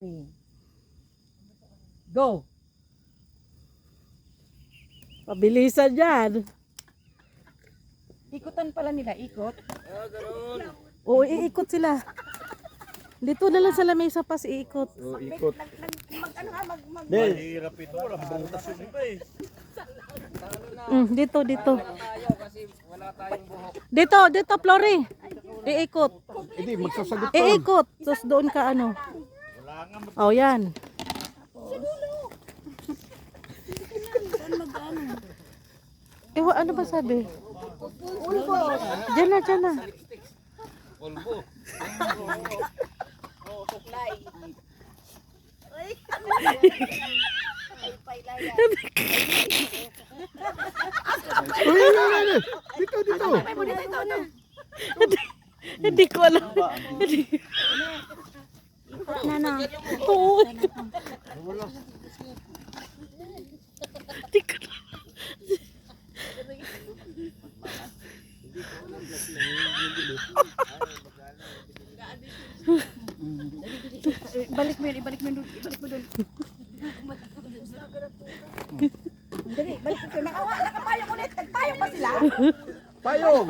Okay. Go! Pabilisan yan. Ikutan pala nila, ikot. Oo, iikot sila. Dito na lang sa lamesa pas iikot. Oh, ikot. Mahirap ito, walang butas yung iba eh. Dito. Dito, Flori. Iikot. Hindi, magsasagot ka. Iikot. Tapos doon ka ano. Oh, yan. Ewa, ano ba sabi? Diyan na. Polvo. Uy, dito. Hindi ko alam. Oo. Hindi ko alam. Ibalik mo doon. Dali, balik mo. Nakapayong ulit. Nagpayong pa sila. Payong!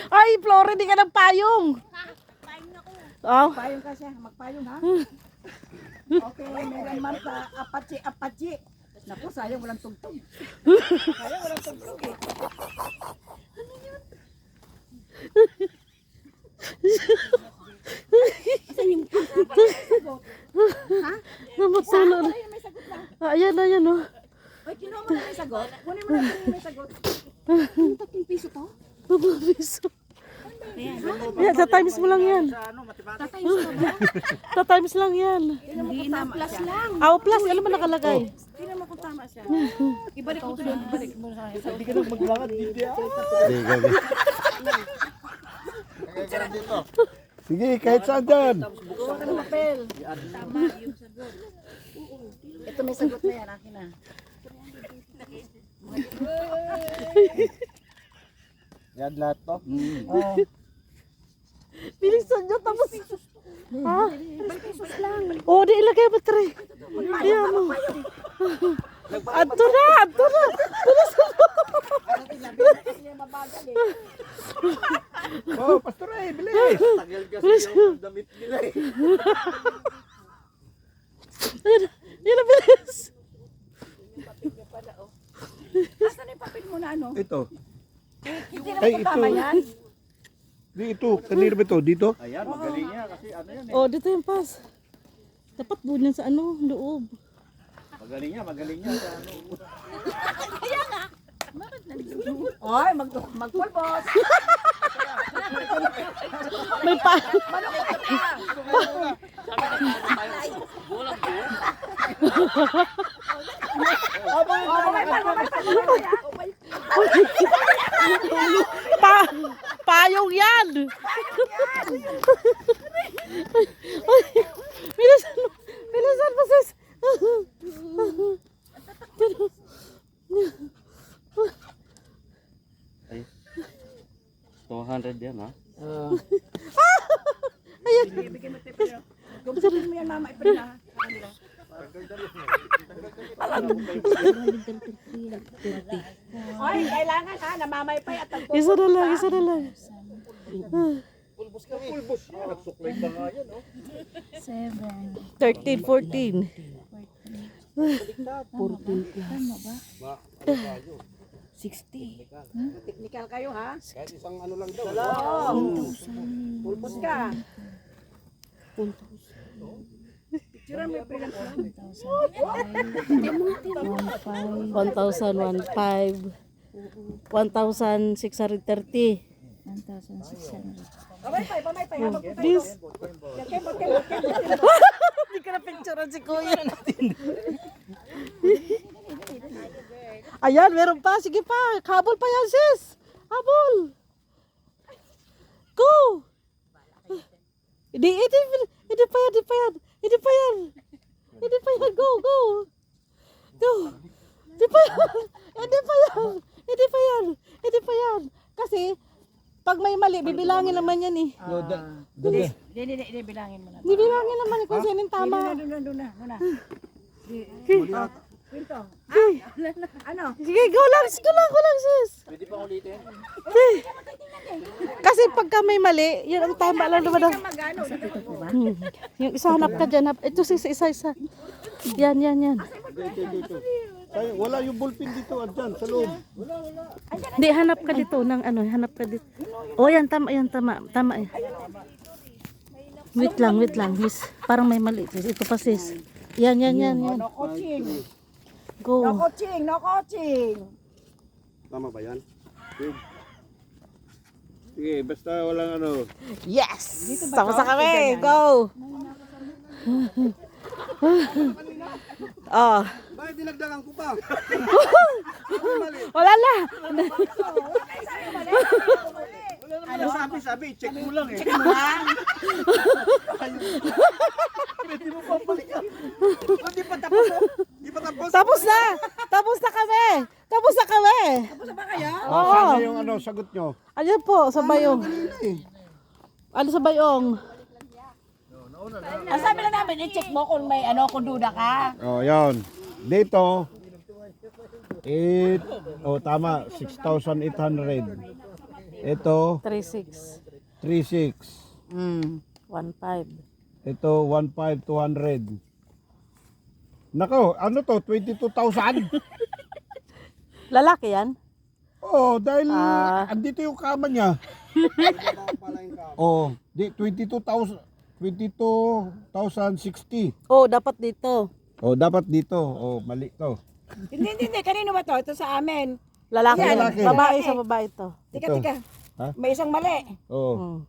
Ay, Flori, di ka ng payong. Oh. Payong ka siya. Magpayong ha. Okay, meron man sa apache. Naku, sayang walang tugtog. Sayang walang tugtog eh. Namatulan. Ay, may sagot lang. Ayan, oh. Ay, kinuha mo na may sagot. Kunin mo na yung may sagot. Ang 3 piso to? Piso. Yan, sa times mo lang yan. Tatay mo ba? Sa times lang yan. Hindi na, plus lang. Ah, plus, ano man nakalagay? Tingnan mo kung tama siya. Ibalik mo to doon. Ibalik mo sa akin. Hindi ka na maglakad, hindi ah. Sige, kahit saan dyan. Kuha ka ng papel. Tama yung sagot. Ito may sagot na yan. Akin na. Yan lahat to. Oh. Bilisan nyo, tapos... Ha? Pesos lang. Oo, di ilagay mo, Tre. Di ano. Adto na. Bilisan mo. Oh, Pastor eh, bilis. Tagal kasi yung damit nila eh. Yan na, bilis. Asan yung papel mo na ano? Ito. Hindi Ay, naman tama ito. yan. Ito, kanina ba ito? Dito? Ayan, magaling niya kasi ano yan eh. Oh, dito yung pas. Dapat bulan sa ano, loob. Magaling niya sa ano. Ay, magpulbos. May pa. Payong yan. Bilisan mo, sis. Ay, 200 yan ha. Gumpitin mo yan, mama. Ipin na. Ay, kailangan ha. Namamaypay at tagpo. Isa na lang. Pulbos ka pulbos. Nagsuklay pa nga yan oh. 13, 14. 60. Technical kayo ha. Kahit isang ano lang daw. Pulbos ka. Picturean mo yung pinag 1,000, 1,500, 1,630. Pamaypay. Please. Bakit? Hindi ka na picturean si Kuya. Ayan, meron pa. Sige pa. Habol pa yan, sis. Habol. Go. Hindi pa yan. Go. Hindi pa yan. Kasi, Pag may mali, bibilangin naman yan eh. Hindi, bilangin mo na. Bibilangin naman eh kung sinin tama. Doon na. Kwento. Ano? Sige, go lang sis. Pwede pang ulitin? Kasi pagka may mali, yun ang tama lang naman. Magano? Yung isa hanap ka dyan. Ito sis, isa. Yan. Ay, wala yung ballpen dito, andyan, sa loob. Hindi, hanap ka dito ng ano, hanap ka dito. Oh, yan, tama. Tama eh. Wait lang, miss. Parang may mali. Ito pa sis. Yan. No coaching. Go. No coaching. Tama ba yan? Sige, basta walang ano. Yes! Sama sa kami. Go! Oh. Bakit dinagdagan ko pa? Wala na. Ano sabi, check mo lang eh. Pwede mo pa balikan. Hindi pa tapos. Hindi pa tapos. Tapos na kami. Tapos na ba kayo? Oo. Sana yung ano, sagot nyo. Ano po, sa bayong. Ano sa bayong? Ang sabi lang namin, i-check mo kung may kung duda ka. Oh, yan. Dito, tama, 6,800. Ito, 3,600. 3,600. 1,500. Ito, 1,500, 200. Nako, ano to, 22,000? Lalaki yan? Oo, dahil andito yung kama niya. Oo, 22,000. 22,060. Oh, dapat dito. Oh, dapat dito. Oh, mali to. Hindi. Kanino ba to? Ito sa amin. Lalaki. Yan, lalaki. Babae sa babae to. Tika. Ha? May isang mali. Oh,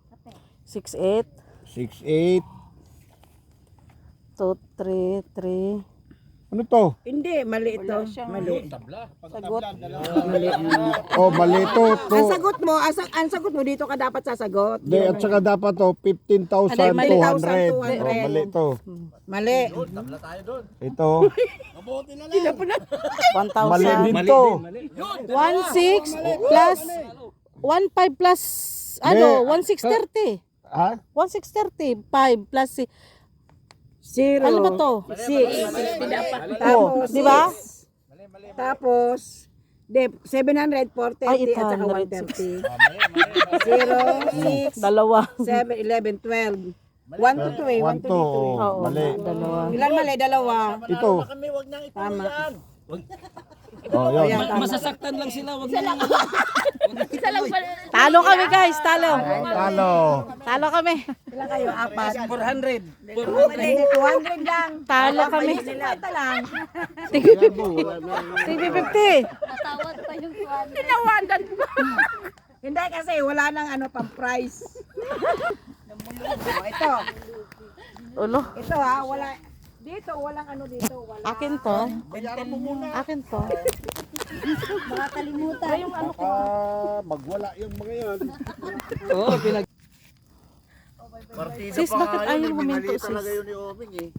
6'8", 6,800. 2,3,3. Ano to? Hindi, mali ito. Mali. Sagot. Oh, mali to. Ang sagot mo, ang sagot mo dito ka dapat sasagot. Di, at saka dapat to, 15,200. Oh, mali to. Mali. Tabla tayo doon. Ito, mali 1,000. din to. 1,600 plus 1,500 plus ano, 1,630. Ha? 1,630. 5 plus Zero. ano ba to? 6. Oh, di ba? Tapos, 700, 430 Ay, at saka 800. 130. 0, 6, Dalawa. 7, 11, 12. 1 to 2 eh. 1 1 to to. 2 Oh, Oo, mali. dalawa. Ilan mali? Dalawa. Ito. Kami, wag nang ito Tama. yan. Oh, yun. Ayan, tama. Talo kami guys, talo. Talo. Talo kami. Ilan kayo? 400. 200 lang. Talo kami. Ito lang. 350. Tinawadan ko. Hindi kasi wala nang pang price. Ito. Ulo. Ito wala. Dito, walang dito. Wala. Akin to. Akin to. Baka kalimutan. Yung Magwala yung mga yan. Partida Sis, pa bakit nga ayaw yun, huminto, minali sis? talaga yun ni Oming eh.